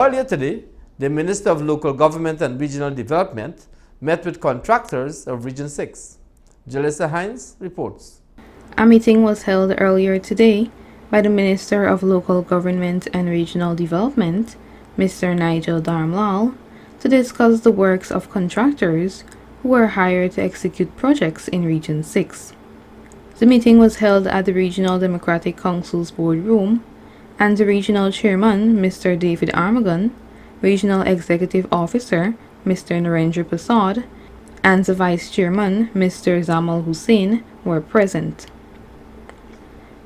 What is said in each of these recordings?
Earlier today, the Minister of Local Government and Regional Development met with contractors of Region 6. Jalissa Hines reports. A meeting was held earlier today by the Minister of Local Government and Regional Development, Mr. Nigel Darmlal, to discuss the works of contractors who were hired to execute projects in Region 6. The meeting was held at the Regional Democratic Council's boardroom, and the Regional Chairman, Mr. David Armagon, Regional Executive Officer, Mr. Narendra Prasad, and the Vice Chairman, Mr. Zamal Hussain, were present.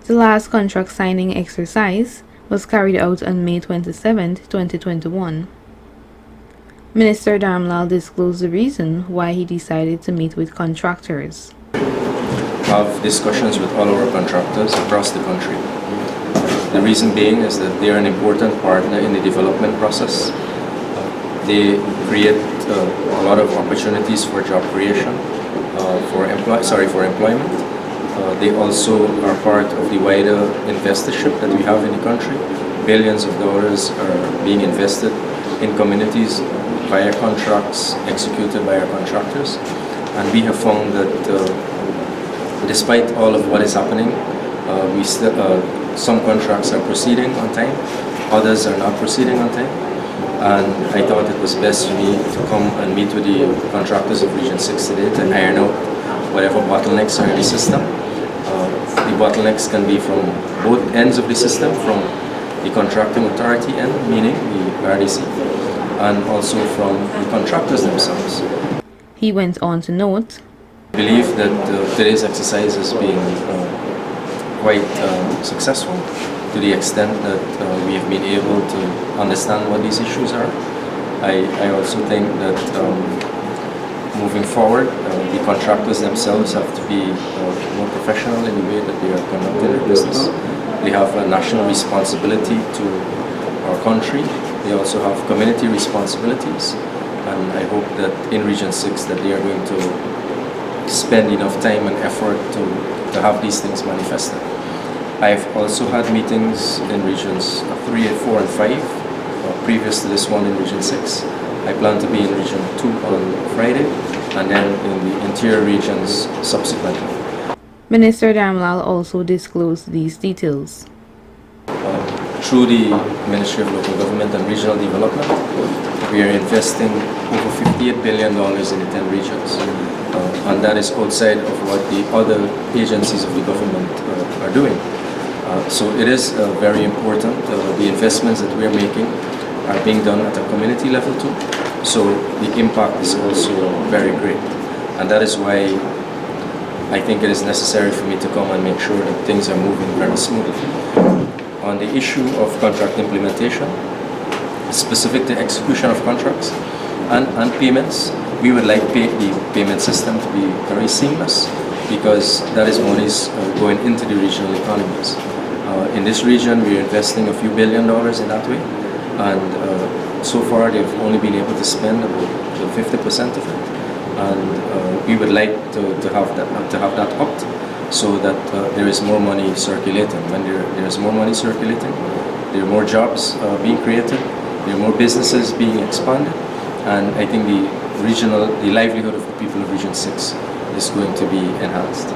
The last contract signing exercise was carried out on May 27, 2021. Minister Darmlal disclosed the reason why he decided to meet with contractors. Have discussions with all our contractors across the country. The reason being is that they are an important partner in the development process. They create a lot of opportunities for job creation, for employment. They also are part of the wider investorship that we have in the country. Billions of dollars are being invested in communities via contracts executed by our contractors. And we have found that despite all of what is happening, some contracts are proceeding on time, others are not proceeding on time. And I thought it was best for me to come and meet with the contractors of Region 6 today to iron out whatever bottlenecks are in the system. The bottlenecks can be from both ends of the system, from the contracting authority end, meaning the RDC, and also from the contractors themselves. He went on to note, I believe that today's exercise has been quite successful to the extent that we have been able to understand what these issues are. I also think that moving forward, the contractors themselves have to be more professional in the way that they are conducting their business. They have a national responsibility to our country. They also have community responsibilities, and I hope that in Region 6 that they are going to spend enough time and effort to have these things manifested. I've also had meetings in Regions 3, 4, and 5, previous to this one in Region 6. I plan to be in Region 2 on Friday, and then in the interior regions subsequently. Minister Darmlal also disclosed these details. Through the Ministry of Local Government and Regional Development, we are investing over $58 billion in the 10 regions. And that is outside of what the other agencies of the government are doing. So it is very important. The investments that we are making are being done at a community level too. So the impact is also very great. And that is why I think it is necessary for me to come and make sure that things are moving very smoothly. On the issue of contract implementation, specific to execution of contracts and payments, we would like the payment system to be very seamless, because that is monies going into the regional economies. In this region, we are investing a few $1 billion in that way, and so far they've only been able to spend about 50% of it. And we would like to have that upped, so that there is more money circulating. When there is more money circulating, there are more jobs being created, there are more businesses being expanded, and I think the livelihood of the people of Region 6 is going to be enhanced.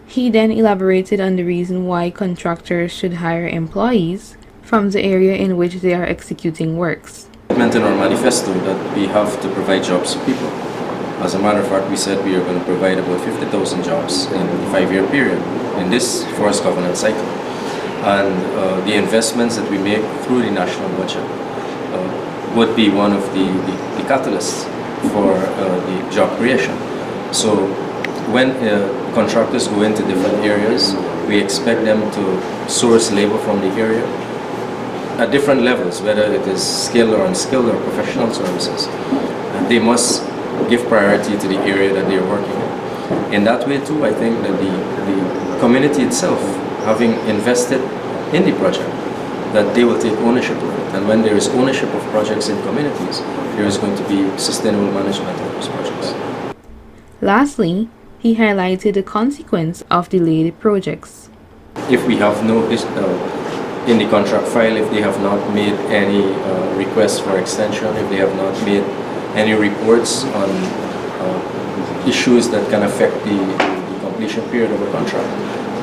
He then elaborated on the reason why contractors should hire employees from the area in which they are executing works. In our manifesto that we have to provide jobs to people. As a matter of fact, we said we are going to provide about 50,000 jobs in a 5-year period in this forest governance cycle. And the investments that we make through the national budget would be one of the catalysts for the job creation. So when contractors go into different areas, we expect them to source labor from the area at different levels, whether it is skilled or unskilled or professional services. And they must give priority to the area that they are working in. In that way too, I think that the community itself, having invested in the project, that they will take ownership of it. And when there is ownership of projects in communities, there is going to be sustainable management of those projects. Lastly, he highlighted the consequence of delayed projects. If we have no in the contract file if they have not made any requests for extension, if they have not made any reports on issues that can affect the completion period of a contract,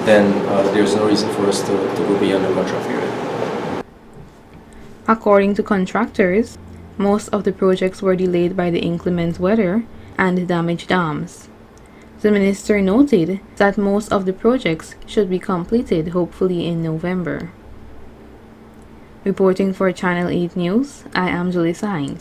then there's no reason for us to go beyond the contract period. According to contractors, most of the projects were delayed by the inclement weather and damaged dams. The minister noted that most of the projects should be completed hopefully in November. Reporting for Channel 8 News, I am Julissa Hines.